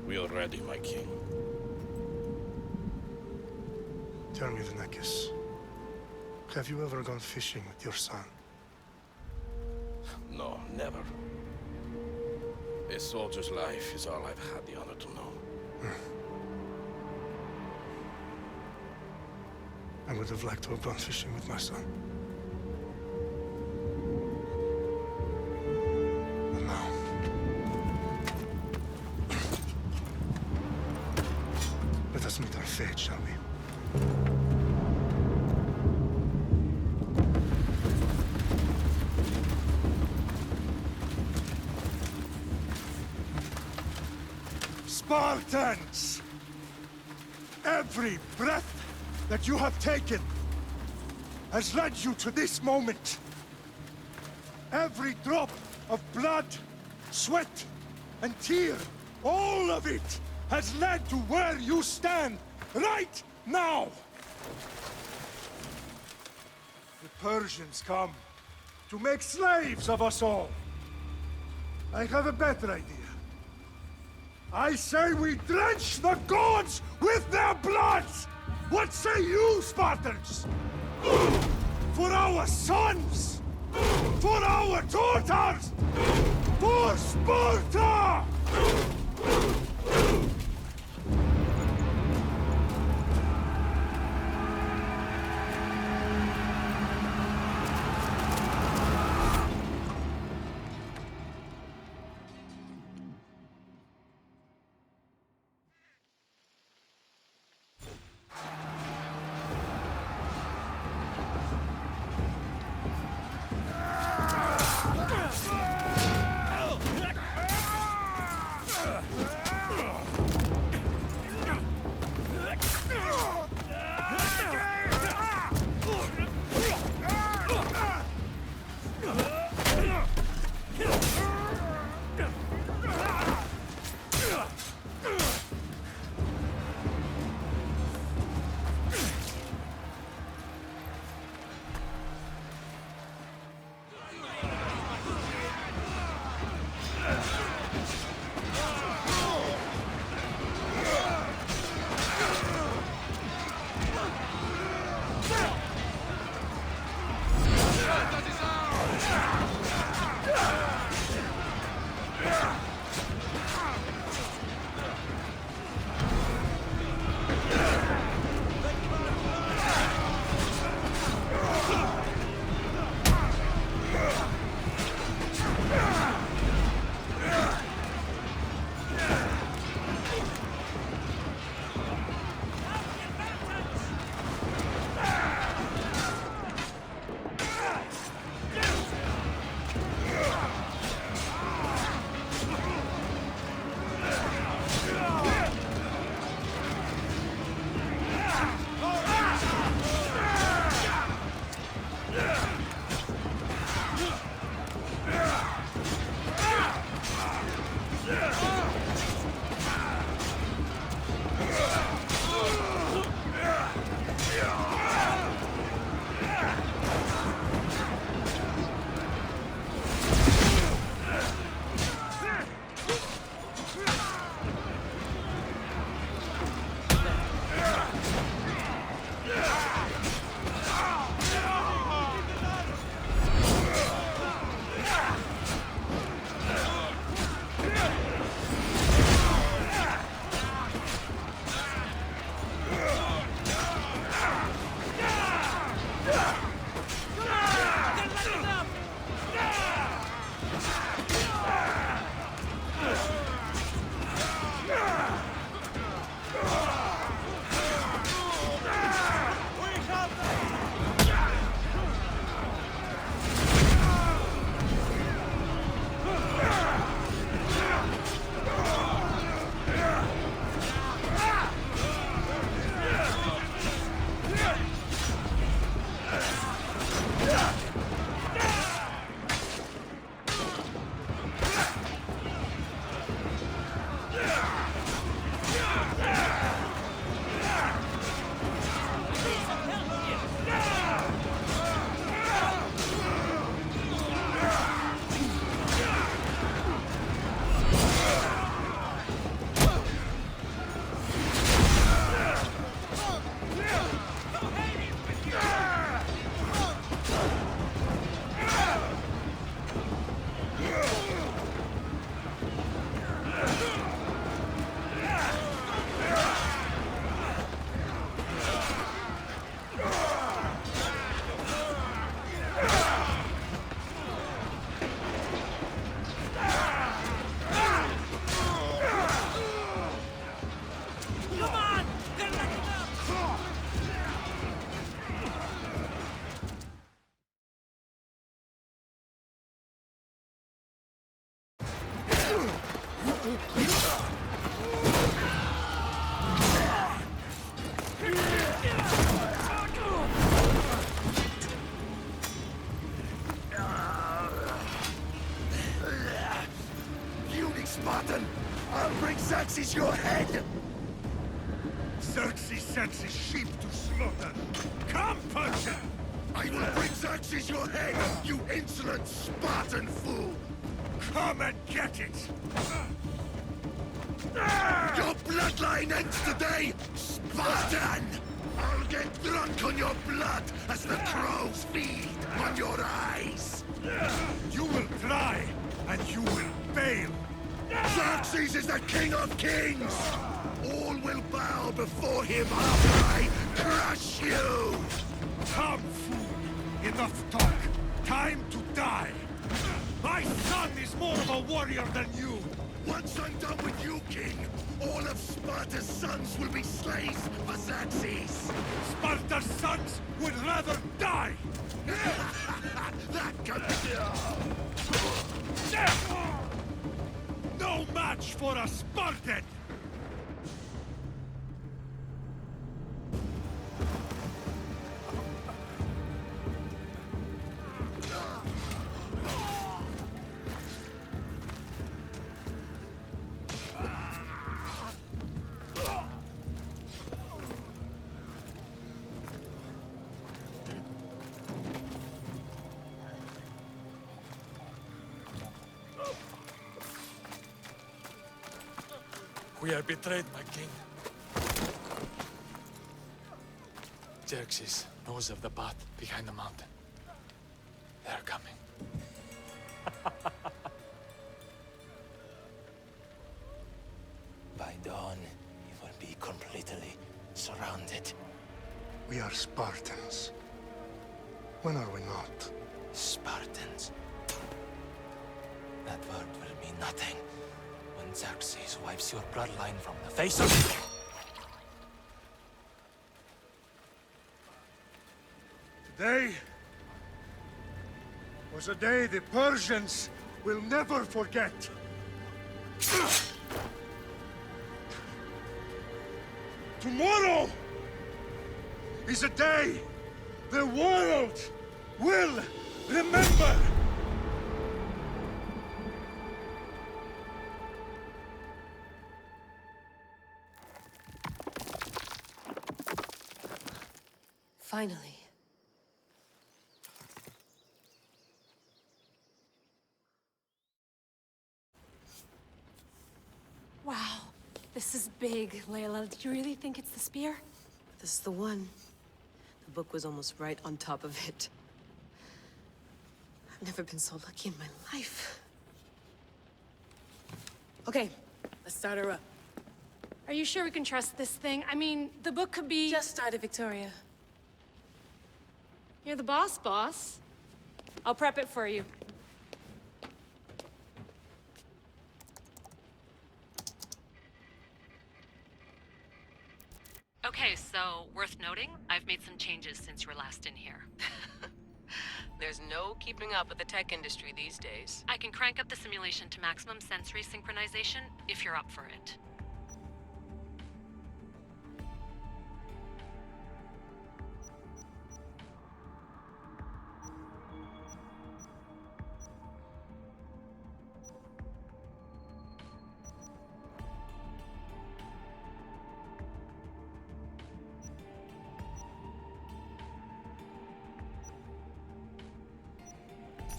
We are ready, my king. Tell me, Vinekis, have you ever gone fishing with your son? No, never. A soldier's life is all I've had the honor to know. I would have liked to have gone fishing with my son. But now... let us meet our fate, shall we? Spartans! Every breath that you have taken has led you to this moment. Every drop of blood, sweat, and tear, all of it has led to where you stand right now. The Persians come to make slaves of us all. I have a better idea. I say we drench the gods with their blood! What say you, Spartans? For our sons! For our daughters! For Sparta! Puny Spartan! I'll bring Xerxes your head! Xerxes sends his sheep to slaughter. Come, Persian! I will bring Xerxes your head, you insolent Spartan fool! Come and get it! Your bloodline ends today, Spartan! I'll get drunk on your blood as the crows feed on your eyes! You will try, and you will fail. Xerxes is the king of kings! All will bow before him after I crush you! Come, fool. Enough talk. Time to die. My son is more of a warrior than you. Once I'm done with you, king, all of Sparta's sons will be slaves for Xerxes! Sparta's sons would rather die. That can... No match for a Spartan! We are betrayed, my king. Xerxes knows of the path behind the mountain. They're coming. By dawn, you will be completely surrounded. We are Spartans. When are we not? Spartans. That word will mean nothing when Xerxes wipes your bloodline from the face of... Today was a day the Persians will never forget. Tomorrow is a day the world will remember. Finally. Wow, this is big, Layla. Do you really think it's the spear? This is the one. The book was almost right on top of it. I've never been so lucky in my life. Okay, let's start her up. Are you sure we can trust this thing? I mean, the book could be... Just started, Victoria. You're the boss. I'll prep it for you. Okay, so worth noting, I've made some changes since you were last in here. There's no keeping up with the tech industry these days. I can crank up the simulation to maximum sensory synchronization if you're up for it.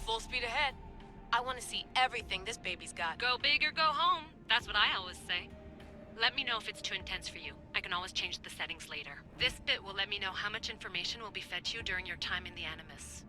Full speed ahead. I want to see everything this baby's got. Go big or go home. That's what I always say. Let me know if it's too intense for you. I can always change the settings later. This bit will let me know how much information will be fed to you during your time in the Animus.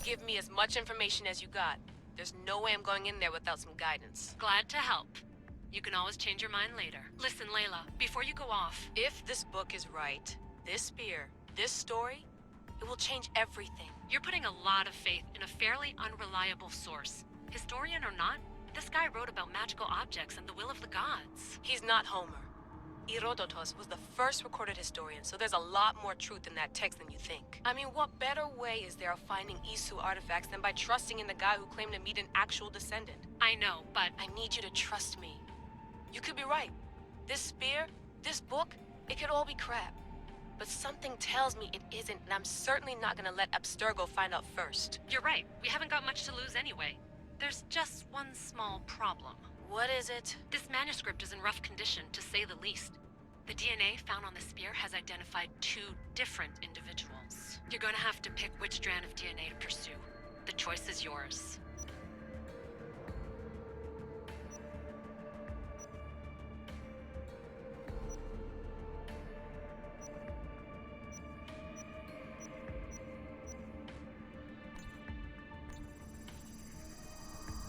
Give me as much information as you got. There's no way I'm going in there without some guidance. Glad to help. You can always change your mind later. Listen, Layla, before you go off, If this book is right, this spear, this story, it will change everything. you're putting a lot of faith in a fairly unreliable source. Historian or not, this guy wrote about magical objects and the will of the gods. He's not Homer. Herodotus was the first recorded historian, so there's a lot more truth in that text than you think. I mean, what better way is there of finding Isu artifacts than by trusting in the guy who claimed to meet an actual descendant? I know, but I need you to trust me. You could be right. This spear, this book, it could all be crap. But something tells me it isn't, and I'm certainly not gonna let Abstergo find out first. you're right. We haven't got much to lose anyway. There's just one small problem. What is it? This manuscript is in rough condition, to say the least. The DNA found on the spear has identified 2 different individuals. You're gonna have to pick which strand of DNA to pursue. The choice is yours.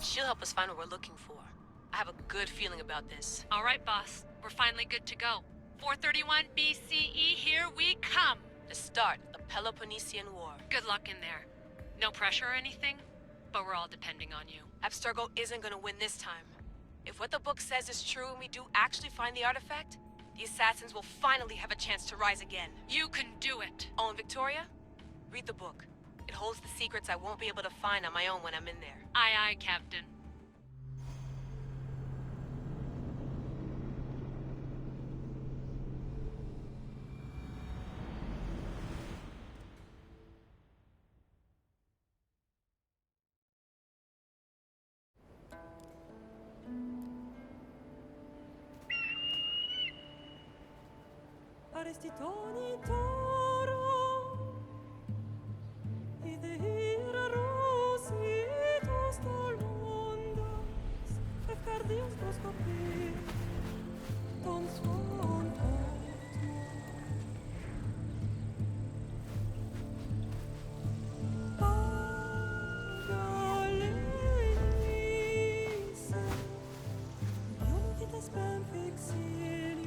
She'll help us find what we're looking for. I have a good feeling about this. All right, boss. We're finally good to go. 431 BCE, here we come! The start of the Peloponnesian War. Good luck in there. No pressure or anything, but we're all depending on you. Abstergo isn't gonna win this time. If what the book says is true and we do actually find the artifact, the assassins will finally have a chance to rise again. You can do it! Oh, and Victoria? Read the book. It holds the secrets I won't be able to find on my own when I'm in there. Aye, aye, Captain. Arestitoni toro, ide ira rositos tolmondas, efcardios proscopir, ton suon Pagalenise, ionitas ben fixilionis,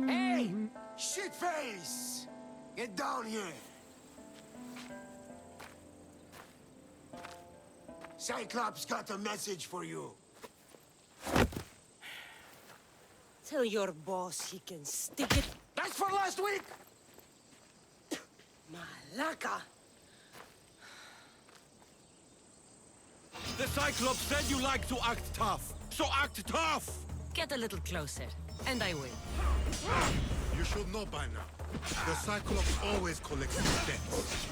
Hey! Shitface! Get down here! Cyclops got a message for you. Tell your boss he can stick it. That's for last week! Malaka! The Cyclops said you like to act tough, so act tough! Get a little closer, and I will. You should know by now. The Cyclops always collects his debts.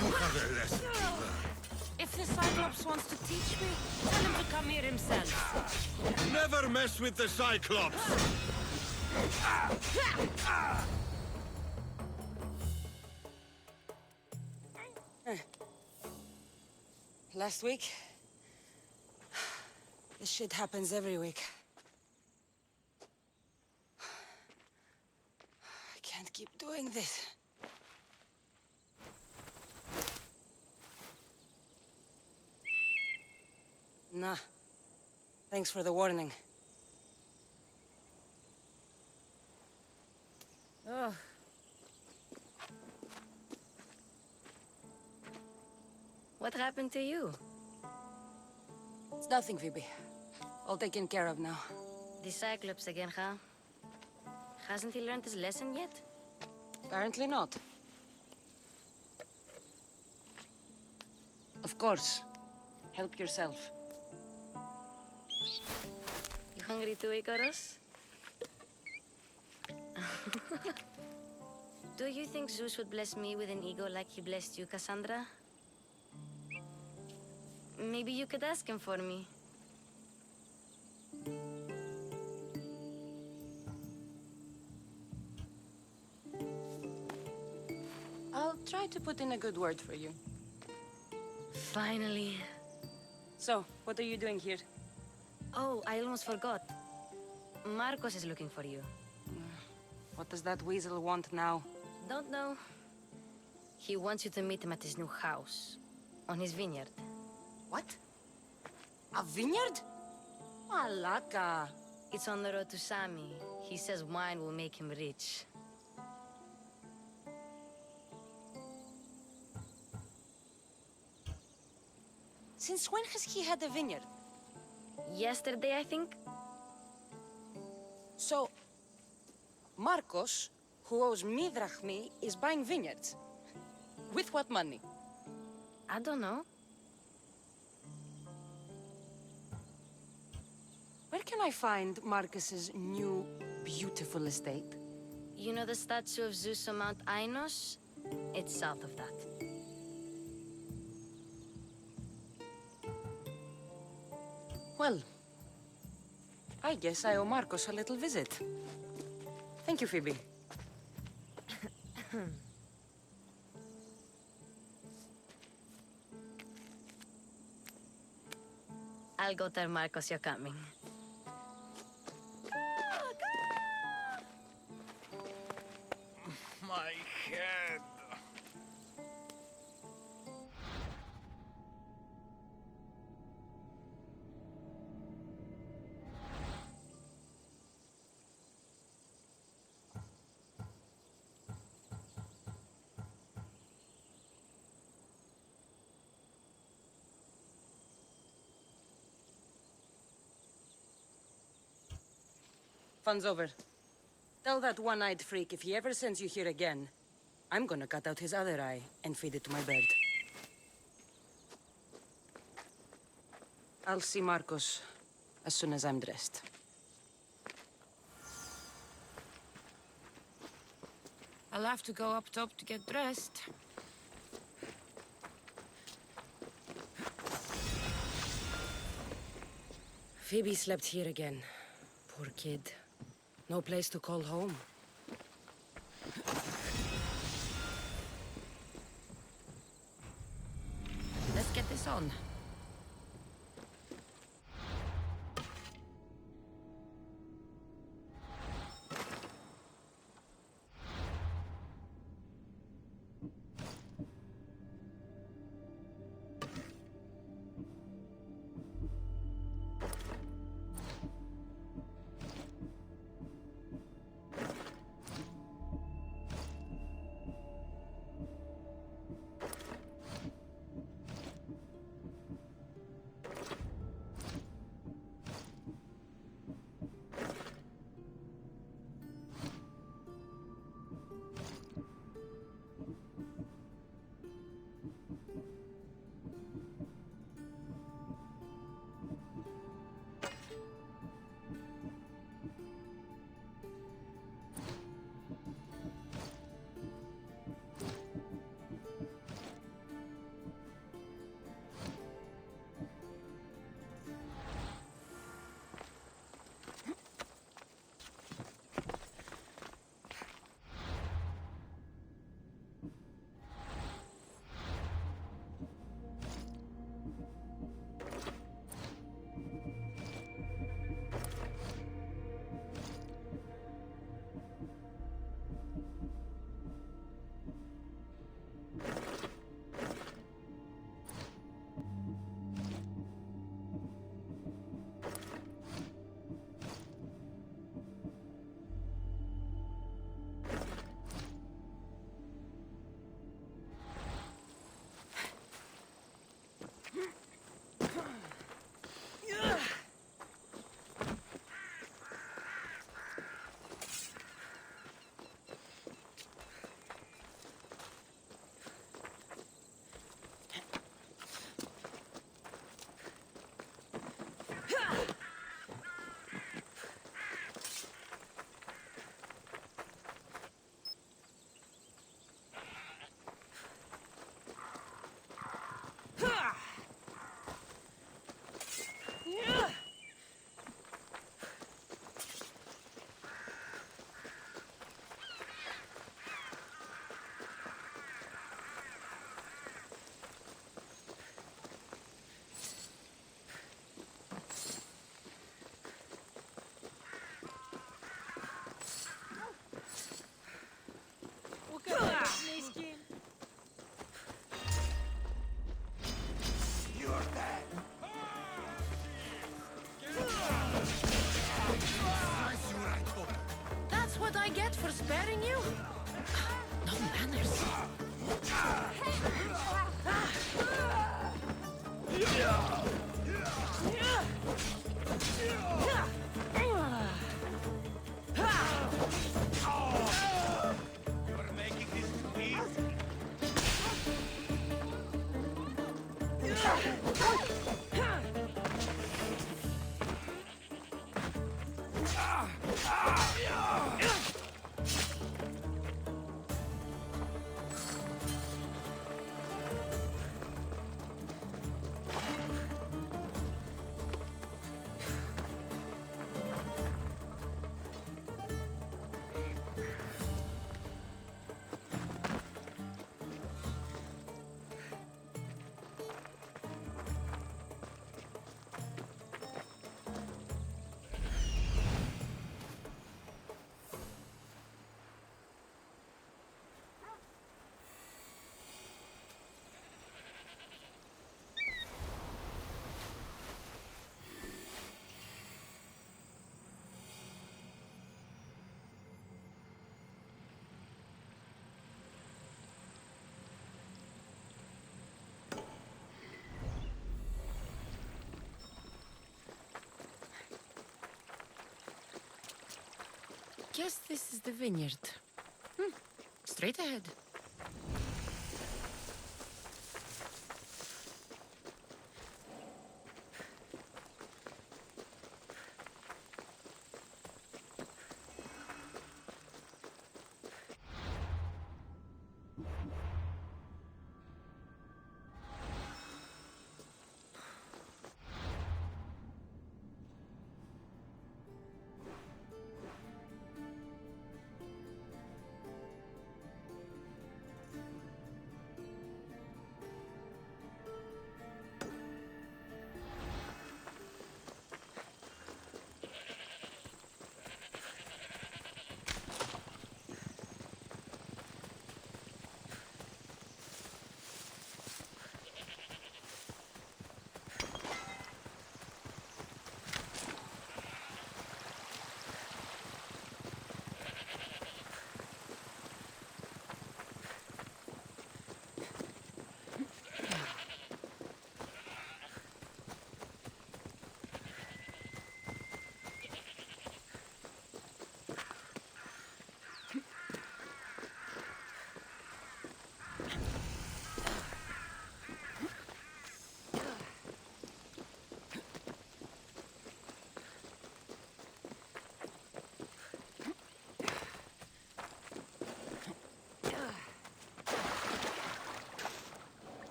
You have a lesson to learn. If the Cyclops wants to teach me, tell him to come here himself. Never mess with the Cyclops! Last week? This shit happens every week. I can't keep doing this. Nah. Thanks for the warning. Oh. What happened to you? It's nothing, Phoebe. All taken care of now. The Cyclops again, huh? Hasn't he learned his lesson yet? Apparently not. Of course. Help yourself. hungry too, Icarus? Do you think Zeus would bless me with an ego like he blessed you, Cassandra? Maybe you could ask him for me. I'll try to put in a good word for you. Finally. So, what are you doing here? Oh, I almost forgot. Marcos is looking for you. What does that weasel want now? Don't know. He wants you to meet him at his new house. On his vineyard. What? A vineyard? Malaka. It's on the road to Sami. He says wine will make him rich. Since when has he had a vineyard? Yesterday, I think? So, Marcos, who owes me drachmi, is buying vineyards. With what money? I don't know. Where can I find Marcus's new, beautiful estate? You know the statue of Zeus on Mount Ainos? It's south of that. Well, I guess I owe Marcos a little visit. Thank you, Phoebe. I'll go tell Marcos you're coming. My head. Fun's over. Tell that one-eyed freak if he ever sends you here again, I'm gonna cut out his other eye and feed it to my bird. I'll see Marcos as soon as I'm dressed. I'll have to go up top to get dressed. Phoebe slept here again. Poor kid. No place to call home. Let's get this on. Guess this is the vineyard. Straight ahead.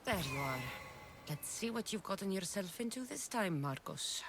There you are. Let's see what you've gotten yourself into this time, Marcos.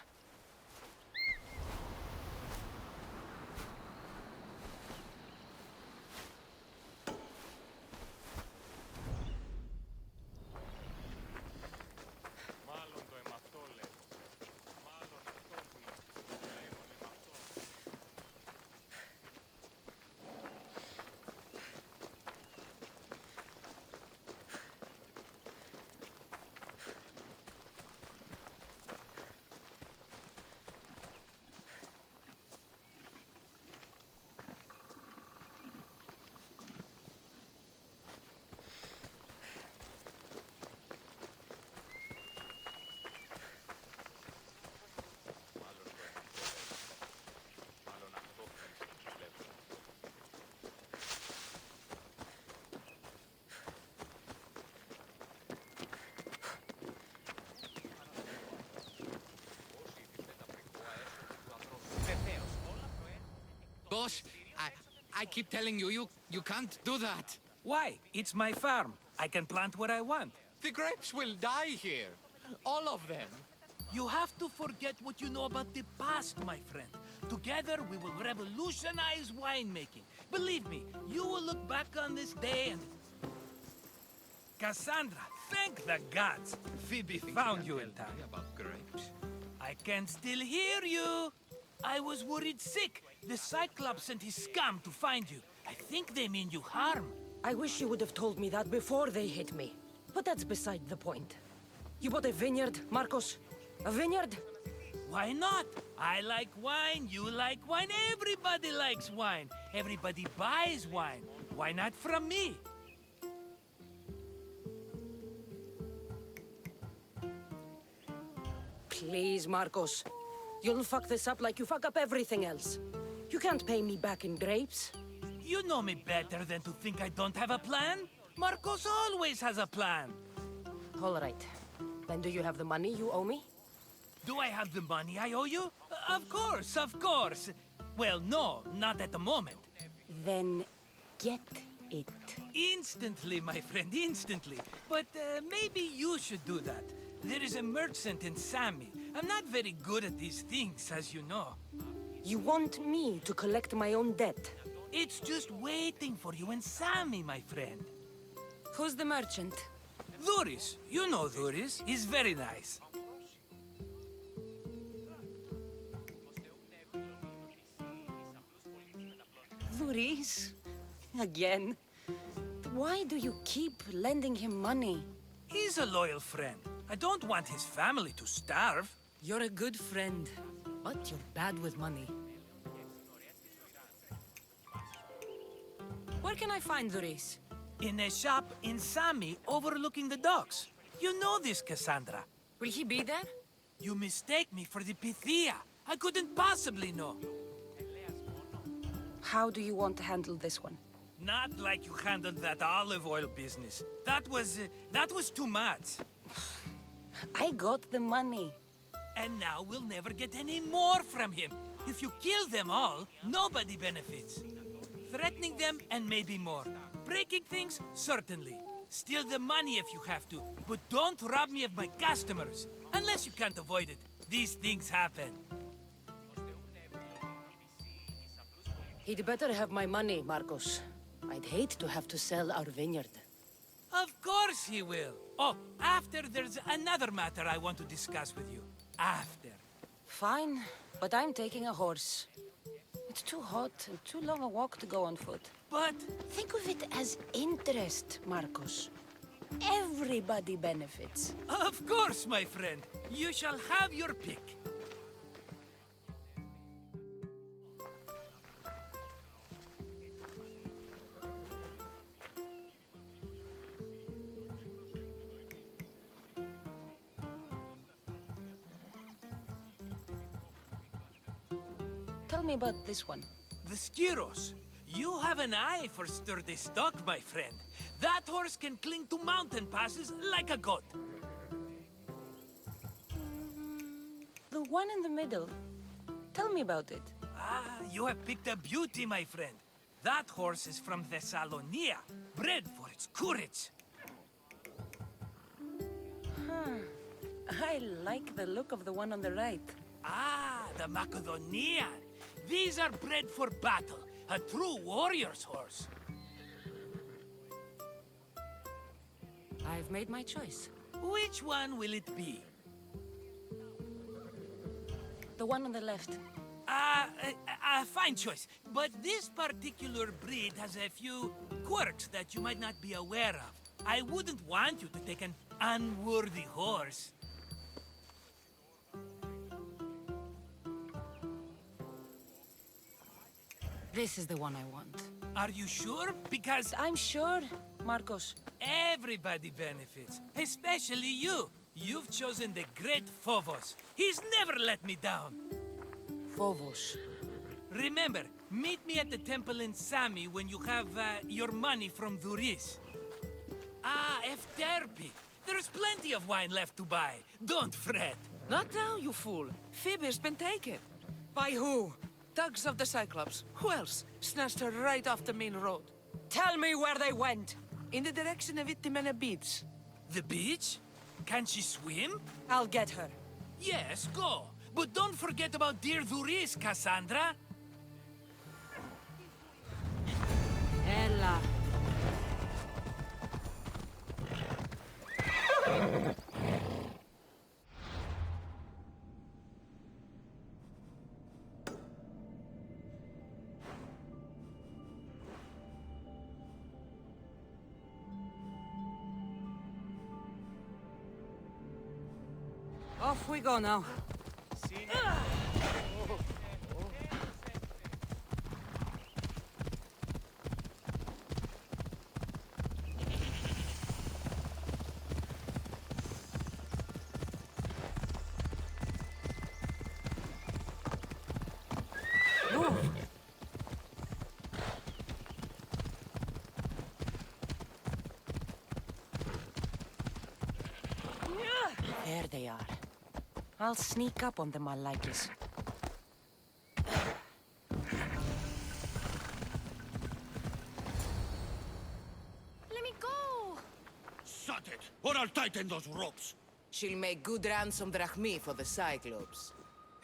Boss, I keep telling you, you can't do that. Why? It's my farm. I can plant what I want. The grapes will die here. All of them. You have to forget what you know about the past, my friend. Together, we will revolutionize winemaking. Believe me, you will look back on this day and... Cassandra, thank the gods! Phoebe found you in time. About grapes. I can still hear you! I was worried sick. The Cyclops sent his scum to find you. I think they mean you harm. I wish you would have told me that before they hit me. But that's beside the point. You bought a vineyard, Marcos? A vineyard? Why not? I like wine, you like wine, everybody likes wine. Everybody buys wine. Why not from me? Please, Marcos. You'll fuck this up like you fuck up everything else. You can't pay me back in grapes. You know me better than to think I don't have a plan. Marcos always has a plan. All right. Then do you have the money you owe me? Do I have the money I owe you? Of course, of course. Well, no, not at the moment. Then get it. Instantly, my friend, instantly. But maybe you should do that. There is a merchant in Sami. I'm not very good at these things, as you know. You want me to collect my own debt? It's just waiting for you in Sami, my friend. Who's the merchant? Duris. You know Duris. He's very nice. Duris? Again? Why do you keep lending him money? He's a loyal friend. I don't want his family to starve. You're a good friend, but you're bad with money. Where can I find Duris? In a shop in Sami overlooking the docks. You know this, Cassandra. Will he be there? You mistake me for the Pythia. I couldn't possibly know. How do you want to handle this one? Not like you handled that olive oil business. That was too much. I got the money. And now we'll never get any more from him. If you kill them all, nobody benefits. Threatening them, and maybe more. Breaking things, certainly. Steal the money if you have to, but don't rob me of my customers. Unless you can't avoid it. These things happen. He'd better have my money, Marcos. I'd hate to have to sell our vineyard. Of course he will. Oh, after there's another matter I want to discuss with you. After. Fine, but I'm taking a horse. It's too hot and too long a walk to go on foot. But... think of it as interest, Marcos. Everybody benefits. Of course, my friend. You shall have your pick. Tell me about this one. The Skiros. You have an eye for sturdy stock, my friend. That horse can cling to mountain passes like a goat. The one in the middle. Tell me about it. Ah, you have picked a beauty, my friend. That horse is from Thessalonia, bred for its courage. I like the look of the one on the right. Ah, the Macedonian. These are bred for battle. A true warrior's horse. I've made my choice. Which one will it be? The one on the left. Fine choice. But this particular breed has a few quirks that you might not be aware of. I wouldn't want you to take an unworthy horse. This is the one I want. Are you sure? Because I'm sure, Marcos. everybody benefits, especially you. You've chosen the great Phobos. He's never let me down. Phobos. Remember, meet me at the temple in Sami when you have your money from Duris. Ah, Efterpi. There's plenty of wine left to buy. Don't fret. Not now, you fool. Phoebe's been taken. By who? Thugs of the Cyclops. Who else? Snatched her right off the main road. Tell me where they went. In the direction of Itimena Beach. The beach? Can she swim? I'll get her. Yes, go. But don't forget about dear Duris, Cassandra. Ella. Off we go now. There they are. I'll sneak up on them, Malakis. Let me go! Shut it, or I'll tighten those ropes. She'll make good ransom drachmi for the Cyclops.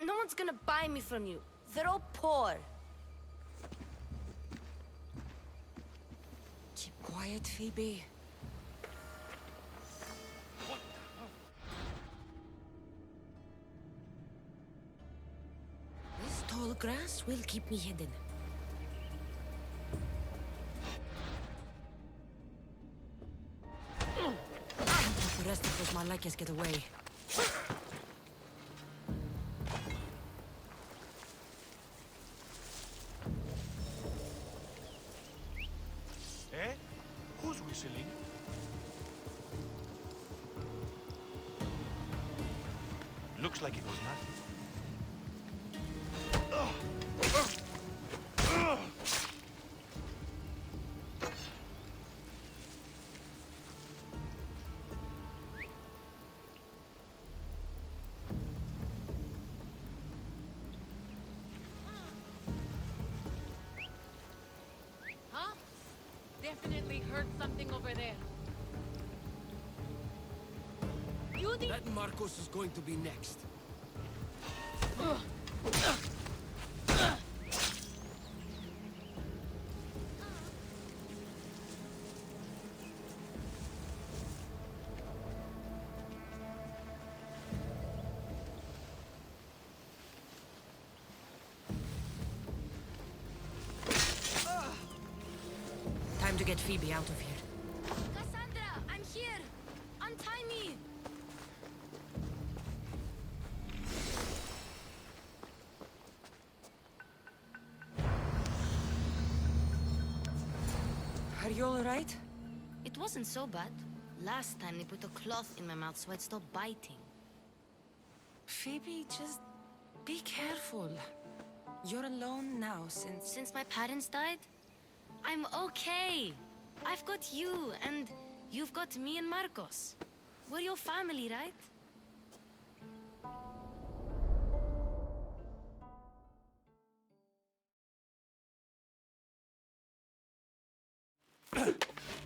No one's gonna buy me from you. They're all poor. Keep quiet, Phoebe. This tall grass will keep me hidden. Let the rest of those Malakis get away. Eh? Who's whistling? Looks like it was nothing. Huh? Definitely heard something over there. That Marcos is going to be next. Time to get Phoebe out of here. Cassandra, I'm here! Untie me! Are you all right? It wasn't so bad. Last time they put a cloth in my mouth so I'd stop biting. Phoebe, just be careful. You're alone now Since my parents died? I'm okay. I've got you, and you've got me and Marcos. We're your family, right?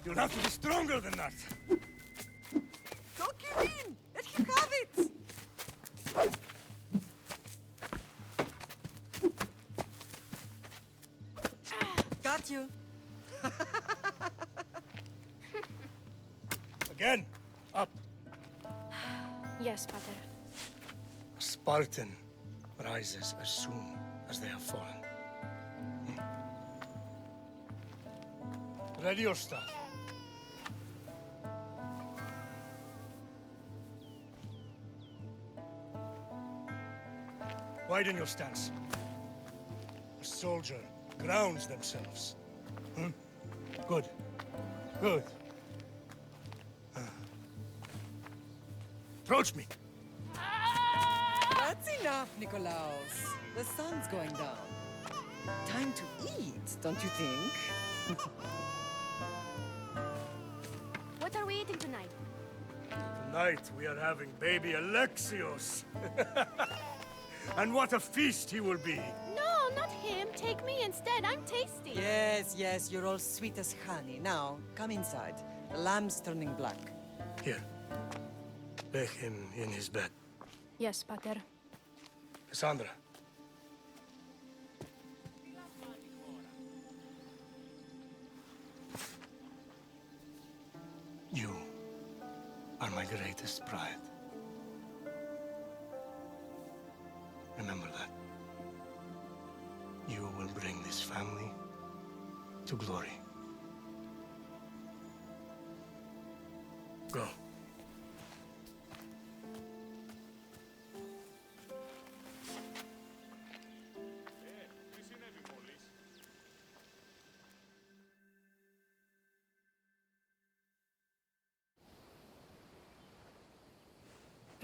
You'll have to be stronger than that. Don't give in! Again. Up. Yes, Pater. A Spartan rises as soon as they have fallen. Ready your staff. Widen your stance. A soldier grounds themselves. Good. Good. Approach me. That's enough, Nikolaos. The sun's going down. Time to eat, don't you think? What are we eating tonight? Tonight we are having baby Alexios. And what a feast he will be. No, not him. Take me instead. I'm tasty. Yes, yes, you're all sweet as honey. Now, come inside. The lamb's turning black. Here. Lay him in his bed. Yes, Pater. Cassandra. You are my greatest pride. Remember that. You will bring this family to glory. Go.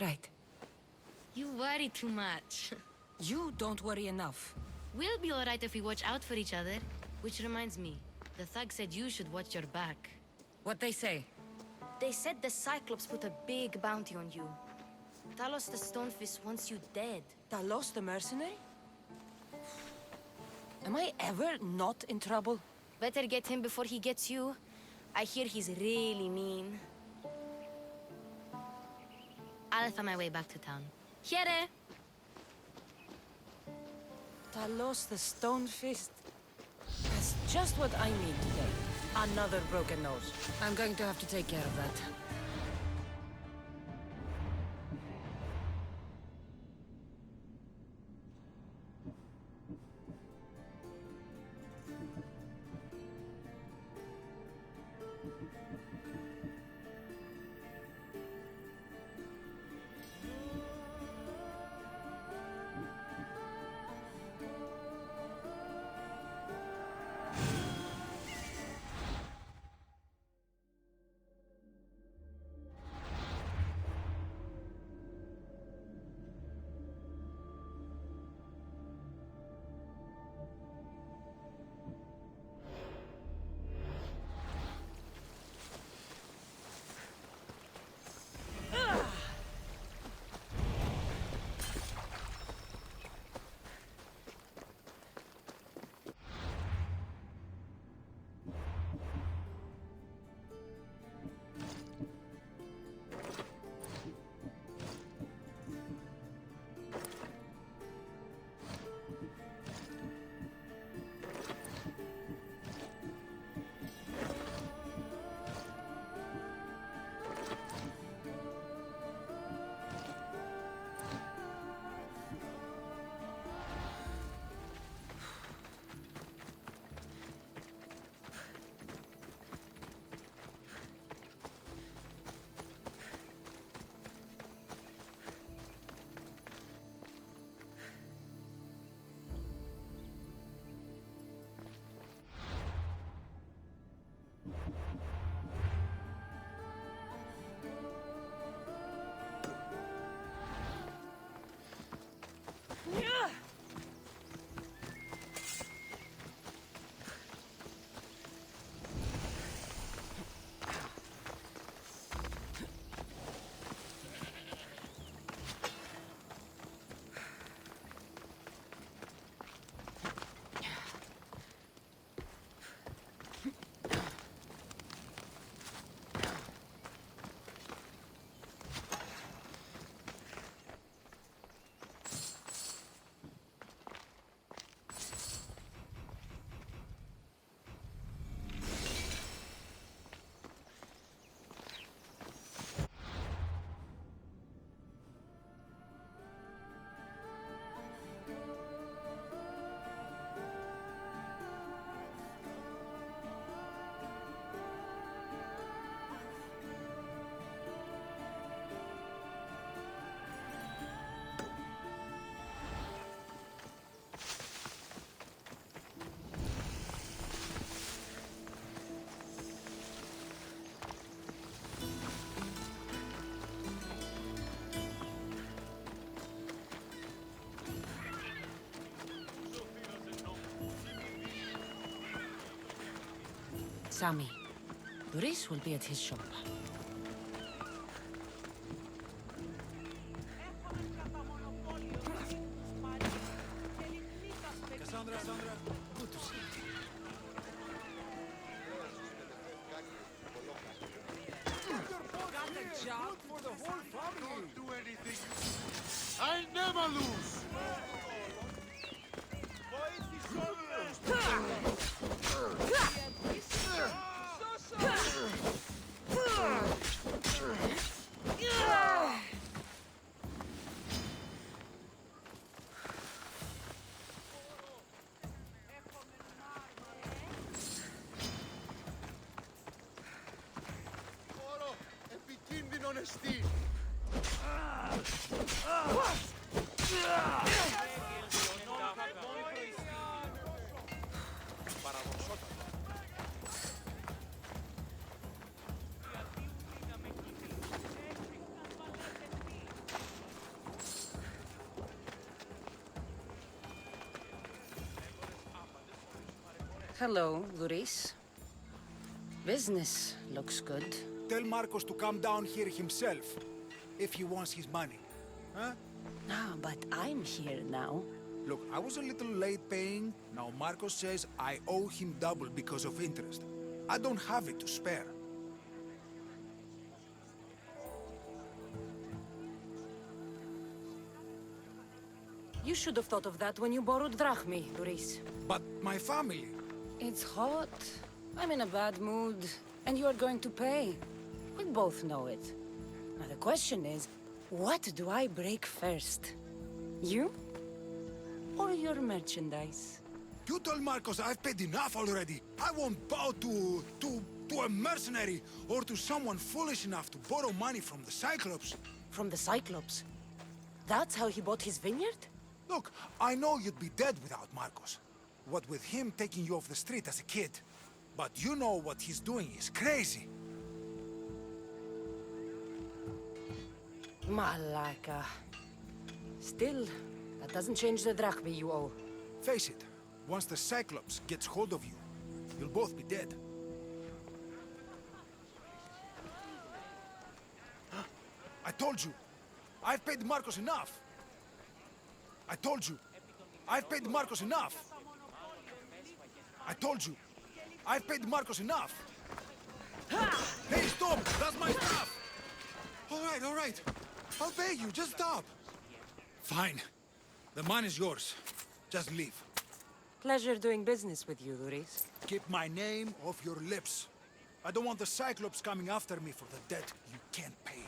Right. You worry too much. You don't worry enough. We'll be alright if we watch out for each other. Which reminds me, the thug said you should watch your back. What they say? They said the Cyclops put a big bounty on you. Talos the Stonefist wants you dead. Talos the mercenary? Am I ever not in trouble? Better get him before he gets you. I hear he's really mean. I'll find my way back to town. Here! Talos the Stonefist. That's just what I need today. Another broken nose. I'm going to have to take care of that. Sammy. Luis will be at his shop. Cassandra, good to see you. Got a job for the whole family. Don't do anything. I never lose. Oro, επικίνδυνο εστί. Hello, Luis. Business looks good. Tell Marcos to come down here himself, if he wants his money. Huh? Ah, but I'm here now. Look, I was a little late paying. Now Marcos says I owe him double because of interest. I don't have it to spare. You should have thought of that when you borrowed drachmi, Luis. But my family... It's hot. I'm in a bad mood. And you are going to pay. We both know it. Now the question is, what do I break first? You? Or your merchandise? You told Marcos I've paid enough already. I won't bow to a mercenary or to someone foolish enough to borrow money from the Cyclops. From the Cyclops? That's how he bought his vineyard? Look, I know you'd be dead without Marcos. What with him taking you off the street as a kid. But you know what he's doing is crazy. Malaka. Still, that doesn't change the drachmi you owe. Face it, once the Cyclops gets hold of you, you'll both be dead. I told you, I've paid Marcos enough. I told you, I've paid Marcos enough. I told you, I've paid Marcos enough. Hey, stop! That's my stuff! All right. I'll pay you, just stop. Fine. The money's yours. Just leave. Pleasure doing business with you, Luis. Keep my name off your lips. I don't want the Cyclops coming after me for the debt you can't pay.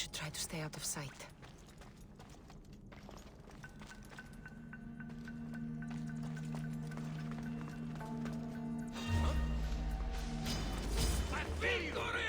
should try to stay out of sight. Victory!